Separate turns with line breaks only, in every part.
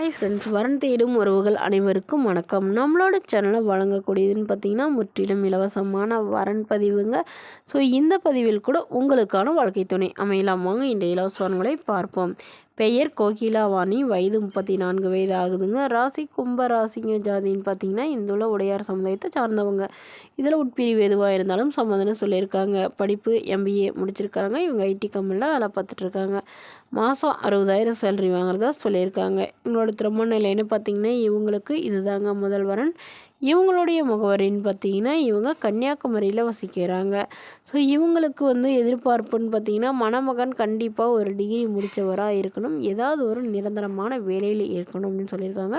Hi friends, வரன் தேடும் உறவுகள் அனைவருக்கும் வணக்கம். நம்மளோட சேனலை வழங்கக்கூடியதுன்னு பார்த்தீங்கன்னா முற்றிலும் இலவசமான வரன் பதிவுங்க. ஸோ இந்த பதிவில் கூட உங்களுக்கான வாழ்க்கை துணை அமையலாம். வாங்க இந்த இலவச வரன்களை பார்ப்போம். பெயர் கோகிலாவாணி, வயது 34 வயது ஆகுதுங்க. ராசி கும்ப ராசிங்க. ஜாதின்னு பார்த்தீங்கன்னா இந்துள்ள உடையார் சமுதாயத்தை சார்ந்தவங்க. இதில் உட்பிரிவு எதுவாக இருந்தாலும் சம்மதம்னு சொல்லியிருக்காங்க. படிப்பு MBA முடிச்சிருக்காங்க. இவங்க IT கம்பெனியில் வேலை பார்த்துட்ருக்காங்க. மாதம் 60,000 சேலரி வாங்குறதா சொல்லியிருக்காங்க. இவங்களோட திருமண நிலைன்னு பார்த்தீங்கன்னா இவங்களுக்கு இதுதாங்க முதல் வரன். இவங்களுடைய முகவரின்னு பார்த்தீங்கன்னா இவங்க கன்னியாகுமரியில் வசிக்கிறாங்க. ஸோ இவங்களுக்கு எதிர்பார்ப்புன்னு பார்த்தீங்கன்னா மணமகன் கண்டிப்பாக ஒரு டிகிரி முடித்தவராக இருக்கணும், ஏதாவது ஒரு நிரந்தரமான வேலையில் இருக்கணும் அப்படின்னு சொல்லியிருக்காங்க.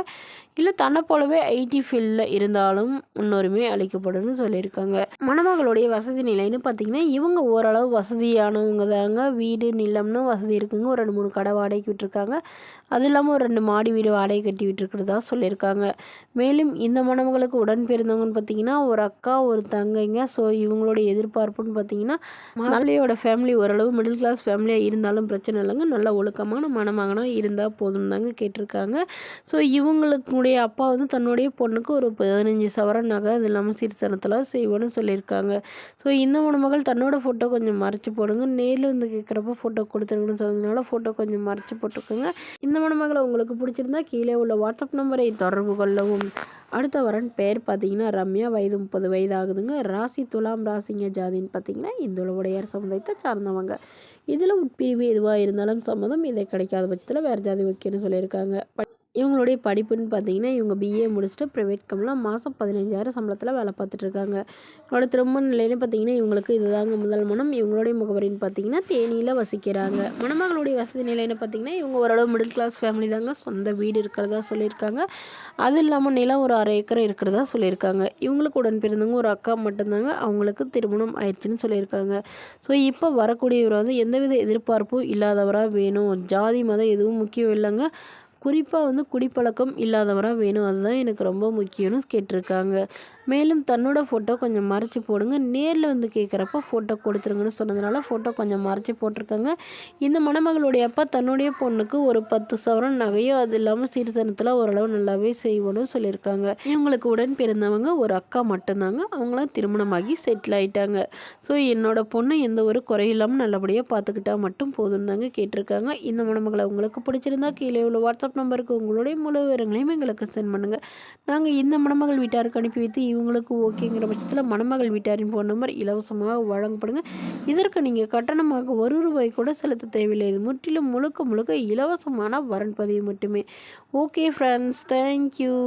இல்லை தன்னை போலவே IT ஃபீல்டில் இருந்தாலும் முன்னுரிமை அளிக்கப்படும்னு சொல்லியிருக்காங்க. மணமகளுடைய வசதி நிலைன்னு பார்த்தீங்கன்னா இவங்க ஓரளவு வசதியானவங்க தாங்க. வீடு நிலம்னு வசதி இருக்குங்க. ஒரு 2-3 கடை வாடகைக்கு விட்டுருக்காங்க. அது இல்லாமல் ஒரு 2 மாடி வீடு வாடகை கட்டி விட்டுருக்கிறதா சொல்லியிருக்காங்க. மேலும் இந்த மணமகளுக்கு உடன் பிறந்தவங்கன்னு பார்த்தீங்கன்னா ஒரு அக்கா ஒரு தங்கைங்க. ஸோ இவங்களுடைய எதிர்பார்ப்புன்னு பார்த்தீங்கன்னா மாப்பிள்ளையோட ஃபேமிலி ஓரளவு மிடில் கிளாஸ் ஃபேமிலியாக இருந்தாலும் பிரச்சனை இல்லைங்க, நல்ல ஒழுக்கமான மணமகனாக இருந்தால் போதும் தாங்க கேட்டிருக்காங்க. ஸோ இவங்களுடைய அப்பா தன்னுடைய பொண்ணுக்கு ஒரு 15 சவரன் நகை, அது இல்லாமல் சீர்தனத்தில் செய்வோன்னு சொல்லியிருக்காங்க. ஸோ இந்த மணமகள் தன்னோட ஃபோட்டோ கொஞ்சம் மறைச்சி போடுங்க, நேரில் கேட்குறப்ப ஃபோட்டோ கொடுத்துருங்கன்னு சொன்னதுனால ஃபோட்டோ கொஞ்சம் மறைச்சி போட்டுக்கோங்க. இந்த மணமகளை உங்களுக்கு பிடிச்சிருந்தா கீழே உள்ள வாட்ஸ்அப் நம்பரை தொடர்பு கொள்ளவும். அடுத்த வரன் பெயர் பார்த்தீங்கன்னா ரம்யா, வயது 30 வயது ஆகுதுங்க. ராசி துலாம் ராசிங்க. ஜாதின்னு பார்த்தீங்கன்னா இந்துள்ள உடையார் சமுதாயத்தை சார்ந்தவங்க. இதில் உட்பிரிவு எதுவாக இருந்தாலும் சம்மதம். இதை கிடைக்காத பட்சத்தில் வேறு ஜாதி வைக்கணும்னு சொல்லியிருக்காங்க. இவங்களுடைய படிப்புன்னு பார்த்தீங்கன்னா இவங்க BA முடிச்சுட்டு ப்ரைவேட் கம்பெனியில் மாதம் 15,000 சம்பளத்தில் வேலை பார்த்துட்ருக்காங்க. இவங்களோட திருமண நிலைன்னு பார்த்தீங்கன்னா இவங்களுக்கு இதுதாங்க முதல் மனம். இவங்களுடைய முகவரின்னு பார்த்தீங்கன்னா தேனியில் வசிக்கிறாங்க. மணமகளுடைய வசதி நிலைன்னு பார்த்தீங்கன்னா இவங்க ஓரளவு மிடில் கிளாஸ் ஃபேமிலி தாங்க. சொந்த வீடு இருக்கிறதா சொல்லியிருக்காங்க. அது இல்லாமல் நிலம் ஒரு 1/2 ஏக்கர் இருக்கிறதா சொல்லியிருக்காங்க. இவங்களுக்கு உடன் பிறந்தவங்க ஒரு அக்கா மட்டும்தாங்க. அவங்களுக்கு திருமணம் ஆயிடுச்சுன்னு சொல்லியிருக்காங்க. ஸோ இப்போ வரக்கூடியவர் எந்தவித எதிர்பார்ப்பும் இல்லாதவராக வேணும். ஜாதி மதம் எதுவும் முக்கியம் இல்லைங்க. குறிப்பாக குடிப்பழக்கம் இல்லாதவராக வேணும், அதுதான் எனக்கு ரொம்ப முக்கியம்னு கேட்டிருக்காங்க. மேலும் தன்னோட ஃபோட்டோ கொஞ்சம் மறைச்சி போடுங்க, நேரில் கேட்குறப்ப ஃபோட்டோ கொடுத்துருங்கன்னு சொன்னதுனால ஃபோட்டோ கொஞ்சம் மறைச்சி போட்டிருக்காங்க. இந்த மணமகளுடைய அப்பா தன்னுடைய பொண்ணுக்கு ஒரு 10 சவரன் நகையோ, அது இல்லாமல் சீர்தனத்தில் ஓரளவு நல்லாவே செய்வோன்னு சொல்லியிருக்காங்க. இவங்களுக்கு உடன் பிறந்தவங்க ஒரு அக்கா மட்டும்தாங்க. அவங்களாம் திருமணமாகி செட்டில் ஆகிட்டாங்க. ஸோ என்னோட பொண்ணு எந்த ஒரு குறையில்லாமல் நல்லபடியாக பார்த்துக்கிட்டா மட்டும் போதும் தாங்க கேட்டிருக்காங்க. இந்த மணமகளை உங்களுக்கு பிடிச்சிருந்தா கீழே உள்ள வாட்ஸ்அப் நம்பருக்கு உங்களுடைய முழு விவரங்களையும் எங்களுக்கு சென்ட் பண்ணுங்கள். நாங்கள் இந்த மணமகள் வீட்டாருக்கு அனுப்பி வைத்து இவங்களுக்கு ஓகேங்கிற பட்சத்தில் மணமகள் வீட்டாரின் ஃபோன் நம்பர் இலவசமாக வழங்கப்படுங்க. இதற்கு நீங்கள் கட்டணமாக ₹1 கூட செலுத்த தேவையில்லை. இது முற்றிலும் முழுக்க இலவசமான வரன் பதிவு மட்டுமே. Okay friends, thank you.